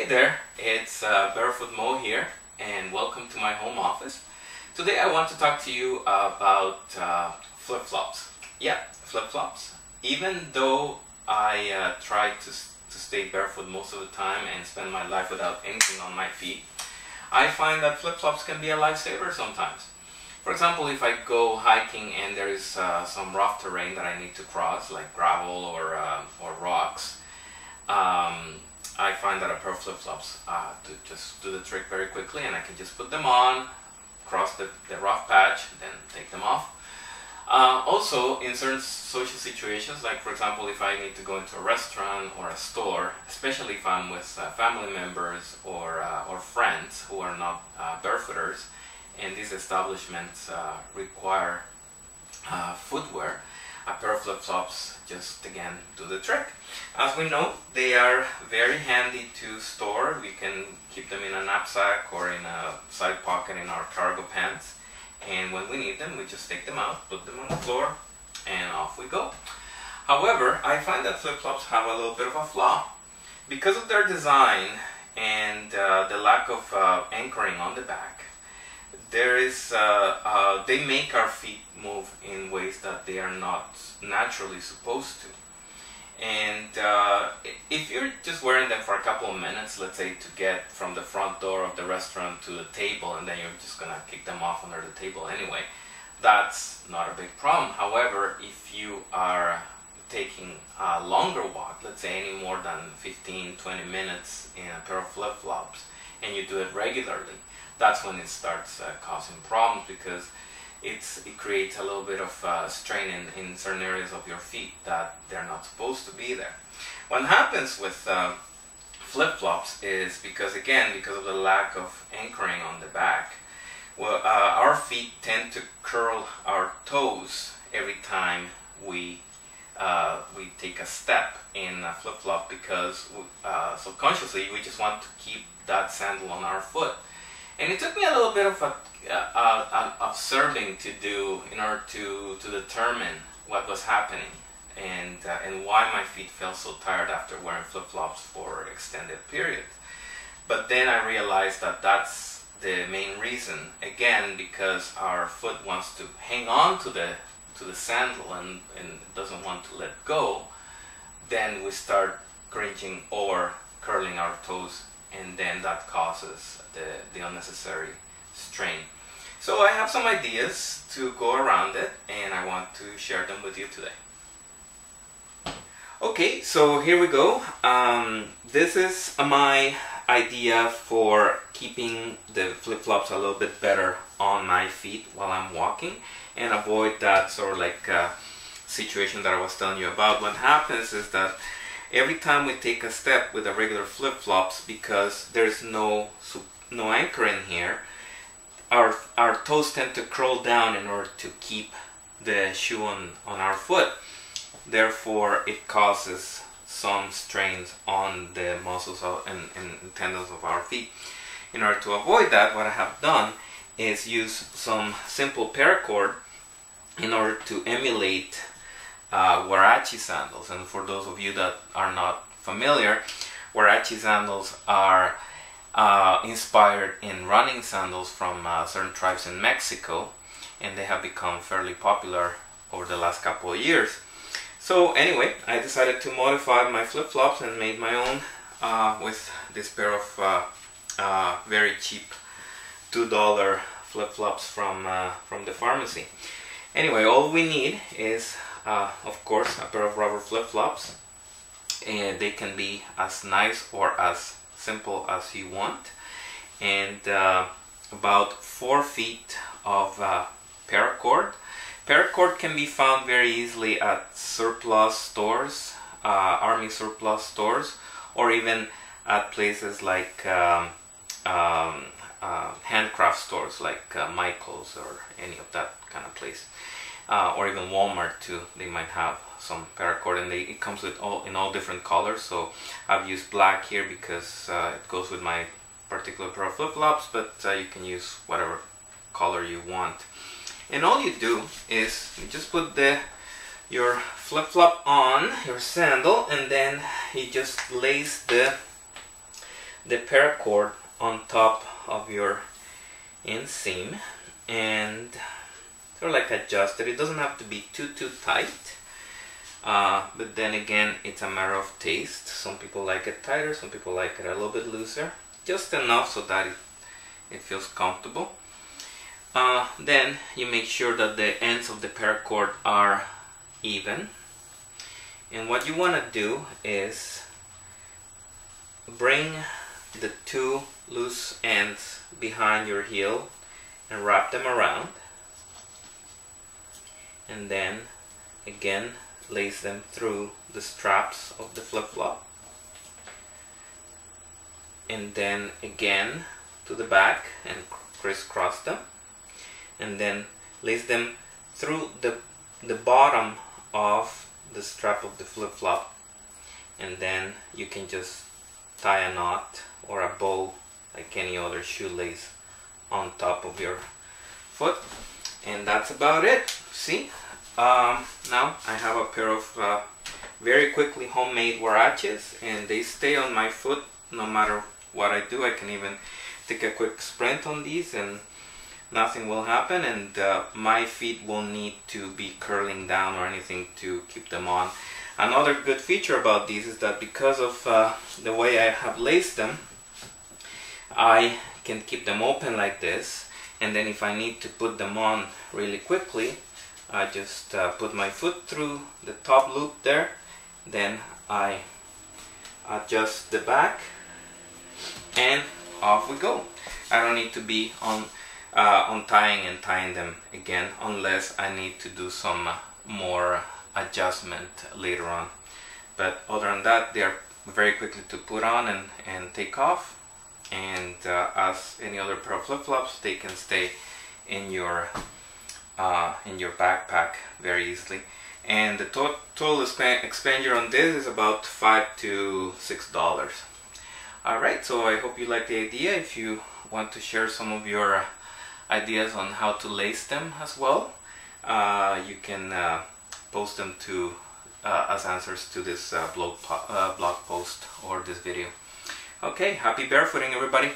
Hey there, it's Barefoot Mo here, and welcome to my home office. Today I want to talk to you about flip-flops. Yeah, flip-flops. Even though I try to stay barefoot most of the time and spend my life without anything on my feet, I find that flip-flops can be a lifesaver sometimes. For example, if I go hiking and there is some rough terrain that I need to cross, like gravel or rocks, I find that a pair of flip-flops to just do the trick very quickly, and I can just put them on, cross the rough patch, then take them off. Also, in certain social situations, like for example, if I need to go into a restaurant or a store, especially if I'm with family members or friends who are not barefooters, and these establishments require footwear, a pair of flip-flops just again do the trick. As we know, they are very handy to store. We can keep them in a knapsack or in a side pocket in our cargo pants, and when we need them we just take them out, put them on the floor, and off we go. However, I find that flip-flops have a little bit of a flaw. Because of their design and the lack of anchoring on the back, there is they make our feet move in ways that they are not naturally supposed to. And if you're just wearing them for a couple of minutes, let's say to get from the front door of the restaurant to the table, and then you're just gonna kick them off under the table anyway, that's not a big problem. However, if you are taking a longer walk, let's say any more than 15-20 minutes in a pair of flip-flops, and you do it regularly, that's when it starts causing problems, because it creates a little bit of strain in certain areas of your feet that they're not supposed to be there. What happens with flip-flops is because of the lack of anchoring on the back, well, our feet tend to curl our toes every time we take a step in a flip-flop, because subconsciously we just want to keep that sandal on our foot. And it took me a little bit of observing to do in order to determine what was happening and why my feet felt so tired after wearing flip-flops for extended periods. But then I realized that that's the main reason. Again, because our foot wants to hang on to the sandal and doesn't want to let go, then we start cringing or curling our toes, and then that causes the unnecessary strain. So I have some ideas to go around it, and I want to share them with you today. Okay, so here we go. This is my idea for keeping the flip-flops a little bit better on my feet while I'm walking, and avoid that sort of like situation that I was telling you about. What happens is that every time we take a step with the regular flip-flops, because there's no anchor in here, our toes tend to curl down in order to keep the shoe on our foot. Therefore, it causes some strains on the muscles and tendons of our feet. In order to avoid that, what I have done is use some simple paracord in order to emulate Huarache sandals. And for those of you that are not familiar, Huarache sandals are inspired in running sandals from certain tribes in Mexico, and they have become fairly popular over the last couple of years. So anyway, I decided to modify my flip-flops and made my own with this pair of very cheap $2 flip-flops from the pharmacy. Anyway, all we need is of course a pair of rubber flip-flops, and they can be as nice or as simple as you want, and about 4 feet of paracord. Paracord can be found very easily at surplus stores, army surplus stores, or even at places like handcraft stores like Michael's or any of that kind of place, or even Walmart too. They might have some paracord, and it comes with in all different colors. So I've used black here because it goes with my particular pair of flip-flops, but you can use whatever color you want. And all you do is you just put your flip-flop on your sandal, and then you just lace the the paracord on top of your inseam and sort of like adjust it. It doesn't have to be too tight, but then again, it's a matter of taste. Some people like it tighter, some people like it a little bit looser, just enough so that it feels comfortable. Then you make sure that the ends of the paracord are even, and what you want to do is bring the two loose ends behind your heel and wrap them around, and then again lace them through the straps of the flip-flop, and then again to the back and crisscross them, and then lace them through the bottom of the strap of the flip-flop, and then you can just tie a knot or a bow like any other shoelace on top of your foot, and that's about it. See, now I have a pair of very quickly homemade huaraches, and they stay on my foot no matter what I do. I can even take a quick sprint on these and nothing will happen, and my feet won't need to be curling down or anything to keep them on. Another good feature about these is that because of the way I have laced them, I can keep them open like this, and then if I need to put them on really quickly, I just put my foot through the top loop there, then I adjust the back and off we go. I don't need to be untying and tying them again unless I need to do some more adjustment later on. But other than that, they are very quickly to put on and take off, and as any other pair of flip-flops, they can stay in your backpack very easily. And the total expenditure on this is about $5 to $6. Alright, so I hope you like the idea. If you want to share some of your ideas on how to lace them as well, you can post them to as answers to this blog post or this video. Okay, happy barefooting everybody.